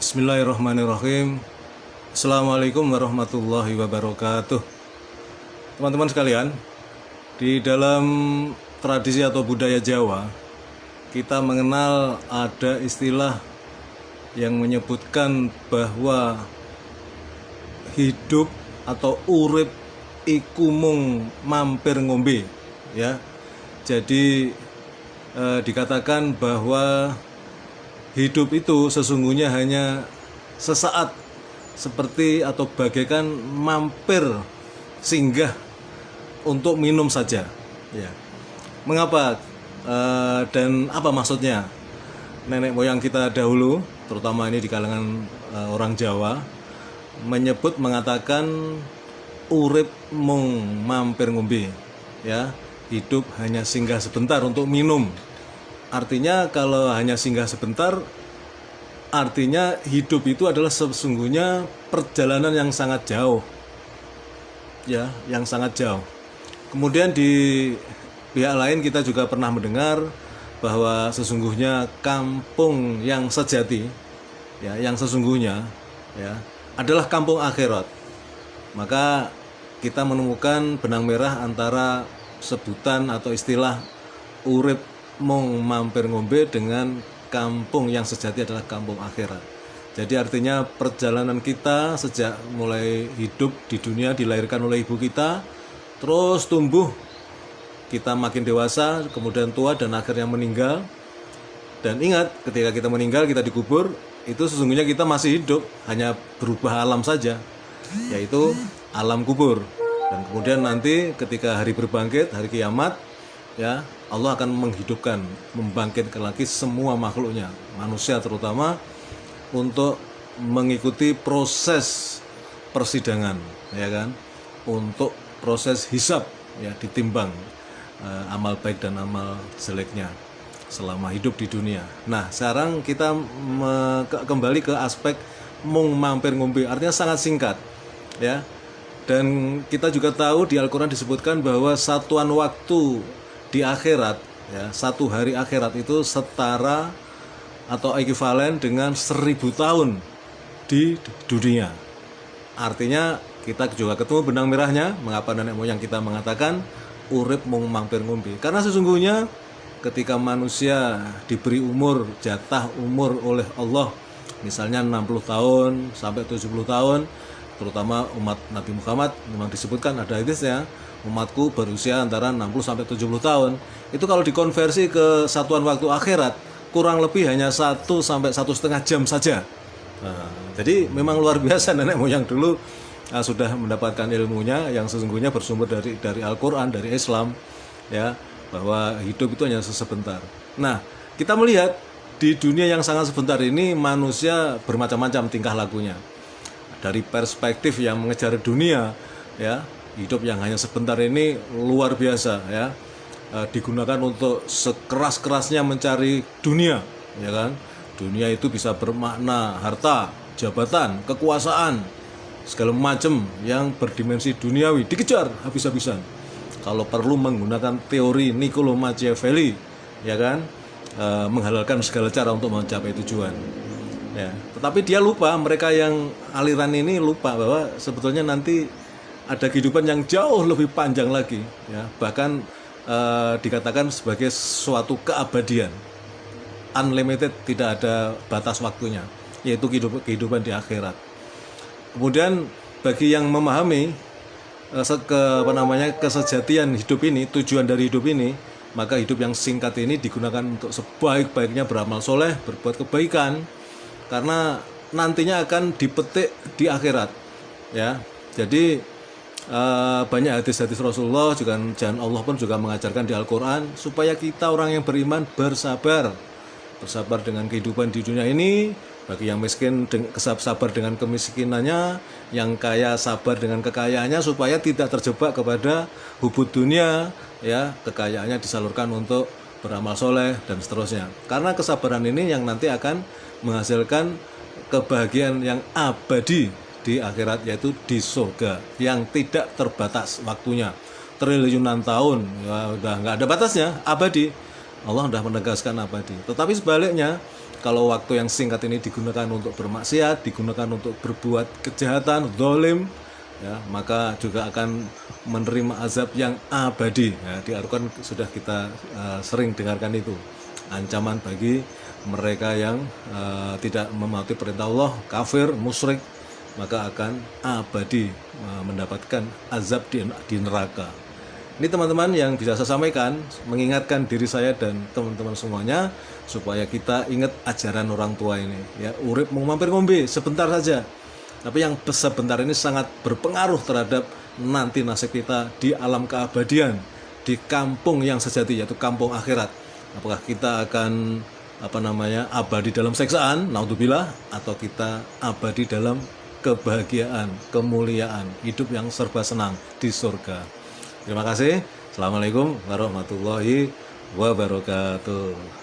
Bismillahirrahmanirrahim. Assalamualaikum warahmatullahi wabarakatuh. Teman-teman sekalian, di dalam tradisi atau budaya Jawa, kita mengenal ada istilah yang menyebutkan bahwa hidup atau urip iku mung mampir ngombe, ya. Jadi dikatakan bahwa hidup itu sesungguhnya hanya sesaat, seperti atau bagaikan mampir singgah untuk minum saja, ya. Mengapa dan apa maksudnya? Nenek moyang kita dahulu, terutama ini di kalangan orang Jawa, mengatakan urip mung mampir ngombe, ya. Hidup hanya singgah sebentar untuk minum. Artinya kalau hanya singgah sebentar, artinya hidup itu adalah sesungguhnya perjalanan yang sangat jauh, ya, yang sangat jauh. Kemudian di pihak lain kita juga pernah mendengar bahwa sesungguhnya kampung yang sejati, ya, yang sesungguhnya, ya, adalah kampung akhirat. Maka kita menemukan benang merah antara sebutan atau istilah urip mung mampir ngombe dengan kampung yang sejati adalah kampung akhirat. Jadi artinya perjalanan kita sejak mulai hidup di dunia, dilahirkan oleh ibu kita, terus tumbuh, kita makin dewasa, kemudian tua dan akhirnya meninggal. Dan ingat, ketika kita meninggal, kita dikubur, itu sesungguhnya kita masih hidup, hanya berubah alam saja, yaitu alam kubur. Dan kemudian nanti ketika hari berbangkit, hari kiamat, ya, Allah akan menghidupkan, membangkitkan lagi semua makhluknya, manusia terutama, untuk mengikuti proses persidangan, ya kan, untuk proses hisab, ya, ditimbang amal baik dan amal jeleknya selama hidup di dunia. Nah, sekarang kita kembali ke aspek mung mampir ngombe, artinya sangat singkat, ya. Dan kita juga tahu di Al-Quran disebutkan bahwa satuan waktu di akhirat, ya, satu hari akhirat itu setara atau ekivalen dengan 1000 tahun di dunia. Artinya kita juga ketemu benang merahnya mengapa nenek moyang kita mengatakan urip mung mampir ngombe. Karena sesungguhnya ketika manusia diberi umur, jatah umur oleh Allah, misalnya 60 tahun sampai 70 tahun, terutama umat Nabi Muhammad, memang disebutkan ada hadisnya, umatku berusia antara 60 sampai 70 tahun. Itu kalau dikonversi ke satuan waktu akhirat, kurang lebih hanya 1 sampai 1,5 jam saja. Nah, jadi memang luar biasa nenek moyang dulu sudah mendapatkan ilmunya yang sesungguhnya bersumber dari Al-Qur'an, dari Islam, ya, bahwa hidup itu hanya sebentar. Nah, kita melihat di dunia yang sangat sebentar ini manusia bermacam-macam tingkah lakunya. Dari perspektif yang mengejar dunia, ya, hidup yang hanya sebentar ini luar biasa, ya, digunakan untuk sekeras-kerasnya mencari dunia, ya kan. Dunia itu bisa bermakna harta, jabatan, kekuasaan, segala macam yang berdimensi duniawi dikejar habis-habisan. Kalau perlu menggunakan teori Niccolo Machiavelli, ya kan, menghalalkan segala cara untuk mencapai tujuan. Ya, tetapi dia lupa, mereka yang aliran ini lupa bahwa sebetulnya nanti ada kehidupan yang jauh lebih panjang lagi, ya, bahkan dikatakan sebagai suatu keabadian, unlimited, tidak ada batas waktunya, yaitu kehidupan di akhirat. Kemudian bagi yang memahami kesejatian hidup ini, tujuan dari hidup ini, maka hidup yang singkat ini digunakan untuk sebaik-baiknya beramal soleh, berbuat kebaikan, karena nantinya akan dipetik di akhirat, ya. Jadi banyak hadis-hadis Rasulullah juga, dan Allah pun juga mengajarkan di Al-Quran supaya kita orang yang beriman bersabar dengan kehidupan di dunia ini. Bagi yang miskin sabar dengan kemiskinannya, yang kaya sabar dengan kekayaannya, supaya tidak terjebak kepada hubud dunia, ya, kekayaannya disalurkan untuk beramal soleh dan seterusnya. Karena kesabaran ini yang nanti akan menghasilkan kebahagiaan yang abadi di akhirat, yaitu di surga yang tidak terbatas waktunya, triliunan tahun, ya, udah nggak ada batasnya, abadi. Allah sudah menegaskan abadi. Tetapi sebaliknya, kalau waktu yang singkat ini digunakan untuk bermaksiat, digunakan untuk berbuat kejahatan, zalim, ya, maka juga akan menerima azab yang abadi. Ya, di Al-Quran sudah kita sering dengarkan itu. Ancaman bagi mereka yang tidak mematuhi perintah Allah, kafir, musyrik, maka akan abadi mendapatkan azab di neraka. Ini teman-teman yang bisa saya sampaikan, mengingatkan diri saya dan teman-teman semuanya supaya kita ingat ajaran orang tua ini. Ya, urip mau mampir ngombe sebentar saja. Tapi yang sebentar ini sangat berpengaruh terhadap nanti nasib kita di alam keabadian, di kampung yang sejati, yaitu kampung akhirat. Apakah kita akan abadi dalam seksaan, naudzubillah, atau kita abadi dalam kebahagiaan, kemuliaan, hidup yang serba senang di surga. Terima kasih. Assalamualaikum warahmatullahi wabarakatuh.